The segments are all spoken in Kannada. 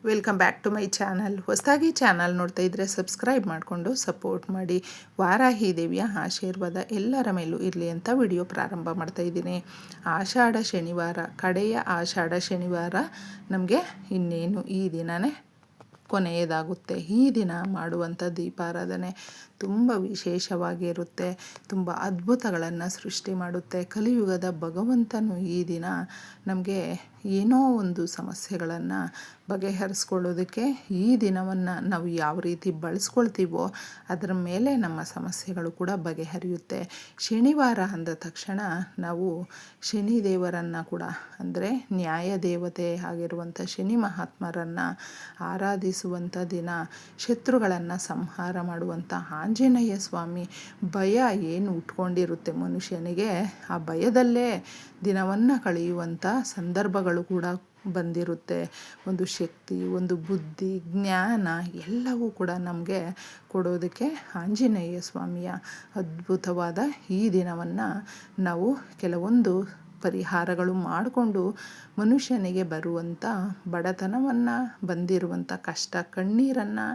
Welcome back to my channel. ಹೊಸದಾಗಿ ಚಾನಲ್ ನೋಡ್ತಾ ಇದ್ದರೆ ಸಬ್ಸ್ಕ್ರೈಬ್ ಮಾಡಿಕೊಂಡು ಸಪೋರ್ಟ್ ಮಾಡಿ. ವಾರಾಹಿ ದೇವಿಯ ಆಶೀರ್ವಾದ ಎಲ್ಲರ ಮೇಲೂ ಇರಲಿ ಅಂತ ವಿಡಿಯೋ ಪ್ರಾರಂಭ ಮಾಡ್ತಾ ಇದ್ದೀನಿ. ಆಷಾಢ ಶನಿವಾರ, ಕಡೆಯ ಆಷಾಢ ಶನಿವಾರ ನಮಗೆ ಇನ್ನೇನು ಈ ದಿನವೇ ಕೊನೆಯದಾಗುತ್ತೆ. ಈ ದಿನ ಮಾಡುವಂಥ ದೀಪಾರಾಧನೆ ತುಂಬ ವಿಶೇಷವಾಗಿರುತ್ತೆ, ತುಂಬ ಅದ್ಭುತಗಳನ್ನು ಸೃಷ್ಟಿ ಮಾಡುತ್ತೆ. ಕಲಿಯುಗದ ಭಗವಂತನು ಈ ದಿನ ನಮಗೆ ಏನೋ ಒಂದು ಸಮಸ್ಯೆಗಳನ್ನು ಬಗೆಹರಿಸ್ಕೊಳ್ಳೋದಕ್ಕೆ ಈ ದಿನವನ್ನು ನಾವು ಯಾವ ರೀತಿ ಬಳಸ್ಕೊಳ್ತೀವೋ ಅದರ ಮೇಲೆ ನಮ್ಮ ಸಮಸ್ಯೆಗಳು ಕೂಡ ಬಗೆಹರಿಯುತ್ತೆ. ಶನಿವಾರ ಅಂದ ತಕ್ಷಣ ನಾವು ಶನಿ ದೇವರನ್ನು ಕೂಡ, ಅಂದರೆ ನ್ಯಾಯ ದೇವತೆ ಆಗಿರುವಂಥ ಶನಿ ಮಹಾತ್ಮರನ್ನು ಆರಾಧಿಸುವಂಥ ದಿನ. ಶತ್ರುಗಳನ್ನು ಸಂಹಾರ ಮಾಡುವಂಥ ಆಂಜನೇಯ ಸ್ವಾಮಿ ಭಯ ಏನು ಉಟ್ಕೊಂಡಿರುತ್ತೆ ಮನುಷ್ಯನಿಗೆ, ಆ ಭಯದಲ್ಲೇ ದಿನವನ್ನು ಕಳೆಯುವಂಥ ಸಂದರ್ಭಗಳು ಕೂಡ ಬಂದಿರುತ್ತೆ. ಒಂದು ಶಕ್ತಿ, ಒಂದು ಬುದ್ಧಿ, ಜ್ಞಾನ ಎಲ್ಲವೂ ಕೂಡ ನಮಗೆ ಕೊಡೋದಕ್ಕೆ ಆಂಜನೇಯ ಸ್ವಾಮಿಯ ಅದ್ಭುತವಾದ ಈ ದಿನವನ್ನು ನಾವು ಕೆಲವೊಂದು ಪರಿಹಾರಗಳು ಮಾಡಿಕೊಂಡು ಮನುಷ್ಯನಿಗೆ ಬರುವಂಥ ಬಡತನವನ್ನು, ಬಂದಿರುವಂಥ ಕಷ್ಟ, ಕಣ್ಣೀರನ್ನು,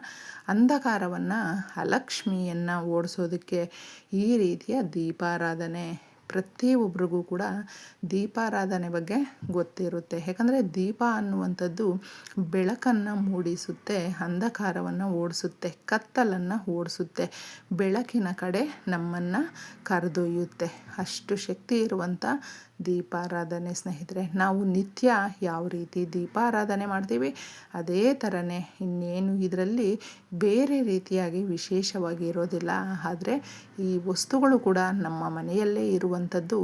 ಅಂಧಕಾರವನ್ನು, ಅಲಕ್ಷ್ಮಿಯನ್ನು ಓಡಿಸೋದಕ್ಕೆ ಈ ರೀತಿಯ ದೀಪಾರಾಧನೆ. ಪ್ರತಿಯೊಬ್ಬರಿಗೂ ಕೂಡ ದೀಪಾರಾಧನೆ ಬಗ್ಗೆ ಗೊತ್ತಿರುತ್ತೆ. ಯಾಕಂದರೆ ದೀಪ ಅನ್ನುವಂಥದ್ದು ಬೆಳಕನ್ನು ಮೂಡಿಸುತ್ತೆ, ಅಂಧಕಾರವನ್ನು ಓಡಿಸುತ್ತೆ, ಕತ್ತಲನ್ನು ಓಡಿಸುತ್ತೆ, ಬೆಳಕಿನ ಕಡೆ ನಮ್ಮನ್ನು ಕರೆದೊಯ್ಯುತ್ತೆ. ಅಷ್ಟು ಶಕ್ತಿ ಇರುವಂಥ ದೀಪಾರಾಧನೆ ಸ್ನೇಹಿತರೆ. ನಾವು ನಿತ್ಯ ಯಾವ ರೀತಿ ದೀಪಾರಾಧನೆ ಮಾಡ್ತೀವಿ ಅದೇ ಥರನೇ ಇನ್ನೇನು ಇದರಲ್ಲಿ ಬೇರೆ ರೀತಿಯಾಗಿ ವಿಶೇಷವಾಗಿ ಇರೋದಿಲ್ಲ. ಆದರೆ ಈ ವಸ್ತುಗಳು ಕೂಡ ನಮ್ಮ ಮನೆಯಲ್ಲೇ ಇರುವಂಥದ್ದು.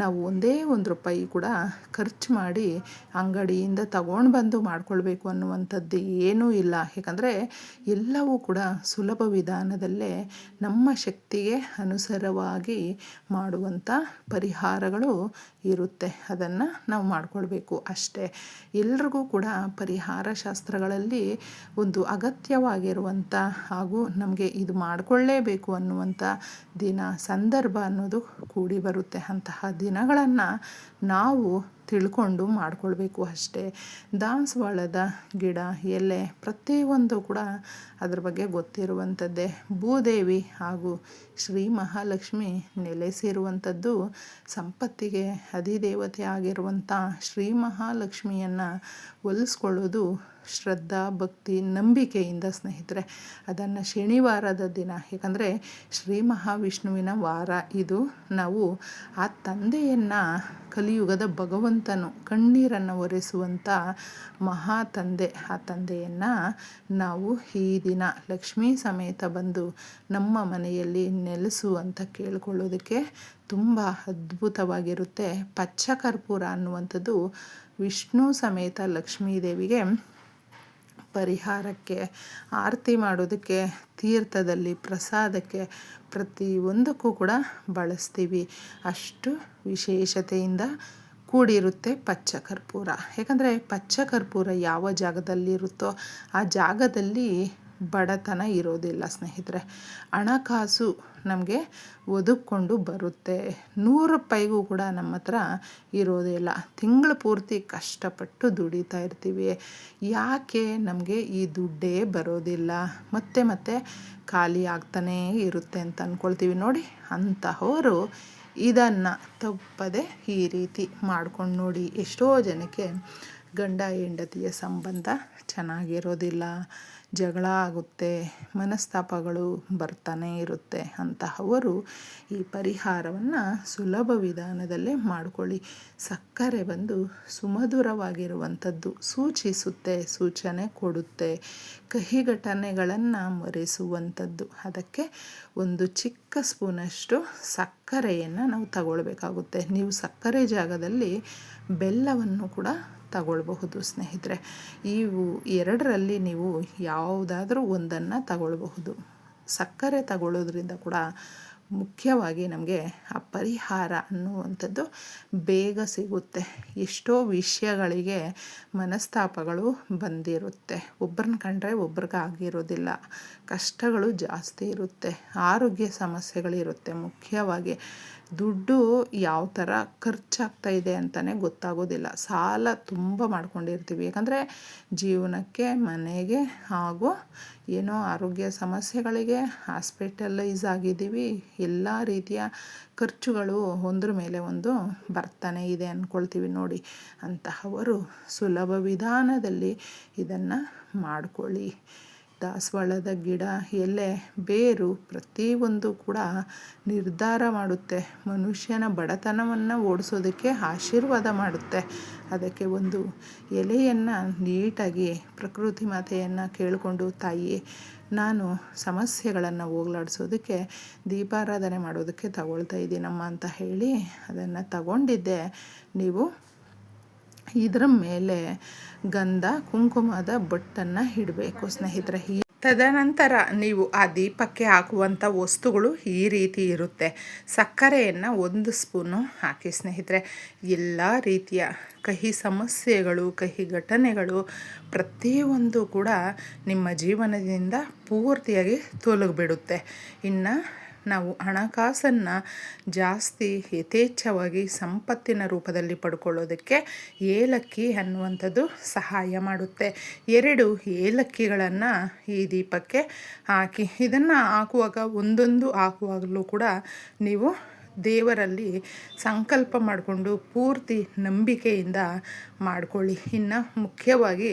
ನಾವು ಒಂದೇ ₹1 ಕೂಡ ಖರ್ಚು ಮಾಡಿ ಅಂಗಡಿಯಿಂದ ತಗೊಂಡು ಬಂದು ಮಾಡ್ಕೊಳ್ಬೇಕು ಅನ್ನುವಂಥದ್ದು ಏನೂ ಇಲ್ಲ. ಯಾಕಂದರೆ ಎಲ್ಲವೂ ಕೂಡ ಸುಲಭ ವಿಧಾನದಲ್ಲೇ ನಮ್ಮ ಶಕ್ತಿಗೆ ಅನುಸಾರವಾಗಿ ಮಾಡುವಂಥ ಪರಿಹಾರಗಳು ಇರುತ್ತೆ. ಅದನ್ನು ನಾವು ಮಾಡಿಕೊಳ್ಬೇಕು ಅಷ್ಟೇ. ಎಲ್ರಿಗೂ ಕೂಡ ಪರಿಹಾರ ಶಾಸ್ತ್ರಗಳಲ್ಲಿ ಒಂದು ಅಗತ್ಯವಾಗಿರುವಂಥ ಹಾಗೂ ನಮಗೆ ಇದು ಮಾಡಿಕೊಳ್ಳೇಬೇಕು ಅನ್ನುವಂಥ ದಿನ, ಸಂದರ್ಭ ಅನ್ನೋದು ಕೂಡಿ ಬರುತ್ತೆ. ಅಂತಹ ದಿನಗಳನ್ನು ನಾವು ತಿಳ್ಕೊಂಡು ಮಾಡಿಕೊಳ್ಬೇಕು ಅಷ್ಟೇ. ದಾಸವಾಳದ ಗಿಡ, ಎಲೆ ಪ್ರತಿಯೊಂದು ಕೂಡ ಅದ್ರ ಬಗ್ಗೆ ಗೊತ್ತಿರುವಂಥದ್ದೇ. ಭೂದೇವಿ ಹಾಗೂ ಶ್ರೀ ಮಹಾಲಕ್ಷ್ಮಿ ನೆಲೆಸಿರುವಂಥದ್ದು. ಸಂಪತ್ತಿಗೆ ಅಧಿದೇವತೆ ಆಗಿರುವಂಥ ಶ್ರೀ ಮಹಾಲಕ್ಷ್ಮಿಯನ್ನು ಒಲಿಸ್ಕೊಳ್ಳೋದು ಶ್ರದ್ಧಾ, ಭಕ್ತಿ, ನಂಬಿಕೆಯಿಂದ ಸ್ನೇಹಿತರೆ. ಅದನ್ನು ಶನಿವಾರದ ದಿನ, ಯಾಕಂದರೆ ಶ್ರೀ ಮಹಾವಿಷ್ಣುವಿನ ವಾರ ಇದು. ನಾವು ಆ ತಂದೆಯನ್ನು, ಕಲಿಯುಗದ ಭಗವಂತನು ಕಣ್ಣೀರನ್ನು ಒರೆಸುವಂಥ ಮಹಾ ತಂದೆ, ಆ ತಂದೆಯನ್ನು ನಾವು ಈ ದಿನ ಲಕ್ಷ್ಮೀ ಸಮೇತ ಬಂದು ನಮ್ಮ ಮನೆಯಲ್ಲಿ ನೆಲೆಸು ಅಂತ ಕೇಳಿಕೊಳ್ಳೋದಕ್ಕೆ ತುಂಬ ಅದ್ಭುತವಾಗಿರುತ್ತೆ. ಪಚ್ಚ ಕರ್ಪೂರ ಅನ್ನುವಂಥದ್ದು ವಿಷ್ಣು ಸಮೇತ ಲಕ್ಷ್ಮೀ ದೇವಿಗೆ ಪರಿಹಾರಕ್ಕೆ, ಆರತಿ ಮಾಡೋದಕ್ಕೆ, ತೀರ್ಥದಲ್ಲಿ ಪ್ರಸಾದಕ್ಕೆ, ಪ್ರತಿಯೊಂದಕ್ಕೂ ಕೂಡ ಬಳಸ್ತೀವಿ. ಅಷ್ಟು ವಿಶೇಷತೆಯಿಂದ ಕೂಡಿರುತ್ತೆ ಪಚ್ಚ ಕರ್ಪೂರ. ಯಾಕಂದರೆ ಪಚ್ಚ ಕರ್ಪೂರ ಯಾವ ಜಾಗದಲ್ಲಿರುತ್ತೋ ಆ ಜಾಗದಲ್ಲಿ ಬಡತನ ಇರೋದಿಲ್ಲ ಸ್ನೇಹಿತರೆ. ಹಣಕಾಸು ನಮಗೆ ಒದಗಿಕೊಂಡು ಬರುತ್ತೆ. ₹100 ಕೂಡ ನಮ್ಮ ಹತ್ರ ಇರೋದಿಲ್ಲ. ತಿಂಗಳು ಪೂರ್ತಿ ಕಷ್ಟಪಟ್ಟು ದುಡಿತಾ ಇರ್ತೀವಿ. ಯಾಕೆ ನಮಗೆ ಈ ದುಡ್ಡೇ ಬರೋದಿಲ್ಲ, ಮತ್ತೆ ಮತ್ತೆ ಖಾಲಿ ಆಗ್ತಾನೇ ಇರುತ್ತೆ ಅಂತ ಅಂದ್ಕೊಳ್ತೀವಿ ನೋಡಿ. ಅಂತಹವರು ಇದನ್ನು ತಪ್ಪದೆ ಈ ರೀತಿ ಮಾಡ್ಕೊಂಡು ನೋಡಿ. ಎಷ್ಟೋ ಜನಕ್ಕೆ ಗಂಡ ಹೆಂಡತಿಯ ಸಂಬಂಧ ಚೆನ್ನಾಗಿರೋದಿಲ್ಲ, ಜಗಳ ಆಗುತ್ತೆ, ಮನಸ್ತಾಪಗಳು ಬರ್ತಾನೆ ಇರುತ್ತೆ. ಅಂತಹವರು ಈ ಪರಿಹಾರವನ್ನು ಸುಲಭ ವಿಧಾನದಲ್ಲೇ ಮಾಡಿಕೊಳ್ಳಿ. ಸಕ್ಕರೆ ಬಂದು ಸುಮಧುರವಾಗಿರುವಂಥದ್ದು ಸೂಚಿಸುತ್ತೆ, ಸೂಚನೆ ಕೊಡುತ್ತೆ, ಕಹಿ ಘಟನೆಗಳನ್ನು ಮರೆಸುವಂಥದ್ದು. ಅದಕ್ಕೆ ಒಂದು ಚಿಕ್ಕ ಸ್ಪೂನಷ್ಟು ಸಕ್ಕರೆಯನ್ನು ನಾವು ತಗೊಳ್ಬೇಕಾಗುತ್ತೆ. ನೀವು ಸಕ್ಕರೆ ಜಾಗದಲ್ಲಿ ಬೆಲ್ಲವನ್ನು ಕೂಡ ತಗೊಳ್ಬಹುದು ಸ್ನೇಹಿತರೆ. ಇವು ಎರಡರಲ್ಲಿ ನೀವು ಯಾವುದಾದ್ರೂ ಒಂದನ್ನು ತಗೊಳ್ಬಹುದು. ಸಕ್ಕರೆ ತಗೊಳ್ಳೋದ್ರಿಂದ ಕೂಡ ಮುಖ್ಯವಾಗಿ ನಮಗೆ ಆ ಪರಿಹಾರ ಅನ್ನುವಂಥದ್ದು ಬೇಗ ಸಿಗುತ್ತೆ. ಎಷ್ಟೋ ವಿಷಯಗಳಿಗೆ ಮನಸ್ತಾಪಗಳು ಬಂದಿರುತ್ತೆ. ಒಬ್ಬರನ್ನ ಕಂಡ್ರೆ ಒಬ್ರಿಗೆ ಆಗಿರೋದಿಲ್ಲ. ಕಷ್ಟಗಳು ಜಾಸ್ತಿ ಇರುತ್ತೆ, ಆರೋಗ್ಯ ಸಮಸ್ಯೆಗಳಿರುತ್ತೆ. ಮುಖ್ಯವಾಗಿ ದುಡ್ಡು ಯಾವ ಥರ ಖರ್ಚಾಗ್ತಾ ಇದೆ ಅಂತಲೇ ಗೊತ್ತಾಗೋದಿಲ್ಲ. ಸಾಲ ತುಂಬ ಮಾಡ್ಕೊಂಡಿರ್ತೀವಿ. ಯಾಕಂದರೆ ಜೀವನಕ್ಕೆ, ಮನೆಗೆ ಹಾಗೂ ಏನೋ ಆರೋಗ್ಯ ಸಮಸ್ಯೆಗಳಿಗೆ ಹಾಸ್ಪಿಟಲೈಸ್ ಆಗಿದ್ದೀವಿ. ಎಲ್ಲ ರೀತಿಯ ಖರ್ಚುಗಳು ಒಂದ್ರ ಮೇಲೆ ಒಂದು ಬರ್ತಾನೆ ಇದೆ ಅಂದ್ಕೊಳ್ತೀವಿ ನೋಡಿ. ಅಂತಹವರು ಸುಲಭ ವಿಧಾನದಲ್ಲಿ ಇದನ್ನು ಮಾಡ್ಕೊಳ್ಳಿ. ದಾಸವಾಳದ ಗಿಡ, ಎಲೆ, ಬೇರು ಪ್ರತಿಯೊಂದು ಕೂಡ ನಿರ್ಧಾರ ಮಾಡುತ್ತೆ. ಮನುಷ್ಯನ ಬಡತನವನ್ನು ಓಡಿಸೋದಕ್ಕೆ ಆಶೀರ್ವಾದ ಮಾಡುತ್ತೆ. ಅದಕ್ಕೆ ಒಂದು ಎಲೆಯನ್ನು ನೀಟಾಗಿ ಪ್ರಕೃತಿ ಮಾತೆಯನ್ನು ಕೇಳಿಕೊಂಡು, ತಾಯಿ ನಾನು ಸಮಸ್ಯೆಗಳನ್ನು ಹೋಗಲಾಡಿಸೋದಕ್ಕೆ ದೀಪಾರಾಧನೆ ಮಾಡೋದಕ್ಕೆ ತಗೊಳ್ತಾ ಇದ್ದೀನಮ್ಮ ಅಂತ ಹೇಳಿ ಅದನ್ನು ತಗೊಂಡಿದ್ದೆ. ನೀವು ಇದರ ಮೇಲೆ ಗಂಧ ಕುಂಕುಮದ ಬೊಟ್ಟನ್ನು ಇಡಬೇಕು ಸ್ನೇಹಿತರೆ. ತದನಂತರ ನೀವು ಆ ದೀಪಕ್ಕೆ ಹಾಕುವಂಥ ವಸ್ತುಗಳು ಈ ರೀತಿ ಇರುತ್ತೆ. ಸಕ್ಕರೆಯನ್ನು 1 ಸ್ಪೂನು ಹಾಕಿ ಸ್ನೇಹಿತರೆ. ಎಲ್ಲ ರೀತಿಯ ಕಹಿ ಸಮಸ್ಯೆಗಳು, ಕಹಿ ಘಟನೆಗಳು ಪ್ರತಿಯೊಂದು ಕೂಡ ನಿಮ್ಮ ಜೀವನದಿಂದ ಪೂರ್ತಿಯಾಗಿ ತೊಲಗಿಬಿಡುತ್ತೆ. ಇನ್ನು ನಾವು ಹಣಕಾಸನ್ನು ಜಾಸ್ತಿ ಯಥೇಚ್ಛವಾಗಿ ಸಂಪತ್ತಿನ ರೂಪದಲ್ಲಿ ಪಡ್ಕೊಳ್ಳೋದಕ್ಕೆ ಏಲಕ್ಕಿ ಅನ್ನುವಂಥದ್ದು ಸಹಾಯ ಮಾಡುತ್ತೆ. 2 ಏಲಕ್ಕಿಗಳನ್ನು ಈ ದೀಪಕ್ಕೆ ಹಾಕಿ, ಇದನ್ನು ಹಾಕುವಾಗ ಒಂದೊಂದು ಹಾಕುವಾಗಲೂ ಕೂಡ ನೀವು ದೇವರಲ್ಲಿ ಸಂಕಲ್ಪ ಮಾಡಿಕೊಂಡು ಪೂರ್ತಿ ನಂಬಿಕೆಯಿಂದ ಮಾಡಿಕೊಳ್ಳಿ. ಇನ್ನು ಮುಖ್ಯವಾಗಿ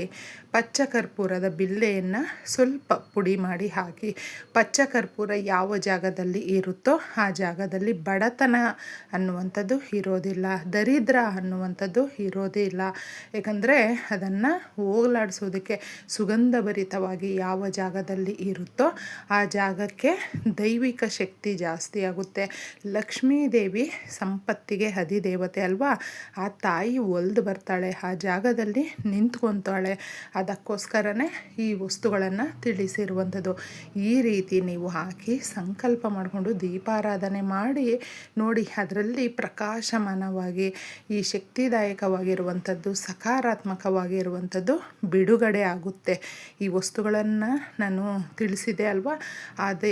ಪಚ್ಚ ಕರ್ಪೂರದ ಬಿಲ್ಲೆಯನ್ನು ಸ್ವಲ್ಪ ಪುಡಿ ಮಾಡಿ ಹಾಕಿ. ಪಚ್ಚ ಕರ್ಪೂರ ಯಾವ ಜಾಗದಲ್ಲಿ ಇರುತ್ತೋ ಆ ಜಾಗದಲ್ಲಿ ಬಡತನ ಅನ್ನುವಂಥದ್ದು ಇರೋದಿಲ್ಲ, ದರಿದ್ರ ಅನ್ನುವಂಥದ್ದು ಇರೋದೇ ಇಲ್ಲ. ಏಕೆಂದರೆ ಅದನ್ನು ಹೋಗಲಾಡಿಸೋದಕ್ಕೆ ಸುಗಂಧಭರಿತವಾಗಿ ಯಾವ ಜಾಗದಲ್ಲಿ ಇರುತ್ತೋ ಆ ಜಾಗಕ್ಕೆ ದೈವಿಕ ಶಕ್ತಿ ಜಾಸ್ತಿ ಆಗುತ್ತೆ. ಲಕ್ಷ್ಮೀದೇವಿ ಸಂಪತ್ತಿಗೆ ಅಧಿದೇವತೆ ಅಲ್ವಾ, ಆ ತಾಯಿ ಒಲ್ದು ಬರ್ತಾಳೆ, ಆ ಜಾಗದಲ್ಲಿ ನಿಂತ್ಕೊತಾಳೆ. ಅದಕ್ಕೋಸ್ಕರನೇ ಈ ವಸ್ತುಗಳನ್ನು ತಿಳಿಸಿರುವಂಥದ್ದು. ಈ ರೀತಿ ನೀವು ಹಾಕಿ ಸಂಕಲ್ಪ ಮಾಡಿಕೊಂಡು ದೀಪಾರಾಧನೆ ಮಾಡಿ ನೋಡಿ. ಅದರಲ್ಲಿ ಪ್ರಕಾಶಮಾನವಾಗಿ ಈ ಶಕ್ತಿದಾಯಕವಾಗಿರುವಂಥದ್ದು, ಸಕಾರಾತ್ಮಕವಾಗಿರುವಂಥದ್ದು ಬಿಡುಗಡೆ ಆಗುತ್ತೆ. ಈ ವಸ್ತುಗಳನ್ನು ನಾನು ತಿಳಿಸಿದೆ ಅಲ್ವಾ, ಅದು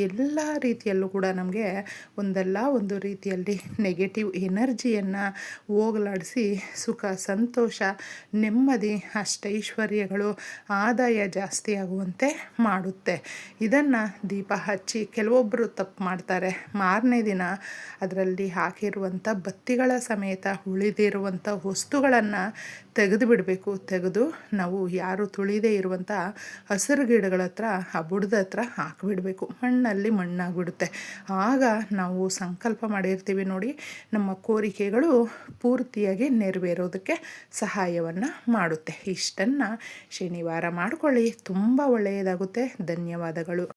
ಎಲ್ಲ ರೀತಿಯಲ್ಲೂ ಕೂಡ ನಮಗೆ ಒಂದಲ್ಲ ಒಂದು ರೀತಿಯಲ್ಲಿ ನೆಗೆಟಿವ್ ಎನರ್ಜಿಯನ್ನು ಹೋಗಲಾಡಿಸಿ ಸುಖ, ಸಂತೋಷ, ನೆಮ್ಮದಿ, ಅಷ್ಟೈಶ್ವರ್ಯಗಳು, ಆದಾಯ ಜಾಸ್ತಿ ಆಗುವಂತೆ ಮಾಡುತ್ತೆ. ಇದನ್ನು ದೀಪ ಹಚ್ಚಿ ಕೆಲವೊಬ್ಬರು ತಪ್ಪು ಮಾಡ್ತಾರೆ. ಮಾರನೇ ದಿನ ಅದರಲ್ಲಿ ಹಾಕಿರುವಂಥ ಬತ್ತಿಗಳ ಸಮೇತ ಉಳಿದಿರುವಂಥ ವಸ್ತುಗಳನ್ನು ತೆಗೆದು ಬಿಡಬೇಕು. ತೆಗೆದು ನಾವು ಯಾರು ತುಳಿದೇ ಇರುವಂಥ ಹಸಿರು ಗಿಡಗಳ ಹತ್ರ, ಆ ಬುಡದ ಹತ್ರ ಹಾಕಿಬಿಡಬೇಕು. ಮಣ್ಣಲ್ಲಿ ಮಣ್ಣಾಗಿಬಿಡುತ್ತೆ. ಆಗ ನಾವು ಸಂಕಲ್ಪ ಮಾಡಿರ್ತೀವಿ ನೋಡಿ, ನಮ್ಮ ಕೋರಿಕೆಗಳು ಪೂರ್ತಿಯಾಗಿ ನೆರವೇರೋದಕ್ಕೆ ಸಹಾಯವನ್ನು ಮಾಡುತ್ತೆ. ಇಷ್ಟನ್ನು ಶನಿವಾರ ಮಾಡಿಕೊಳ್ಳಿ, ತುಂಬ ಒಳ್ಳೆಯದಾಗುತ್ತೆ. ಧನ್ಯವಾದಗಳು.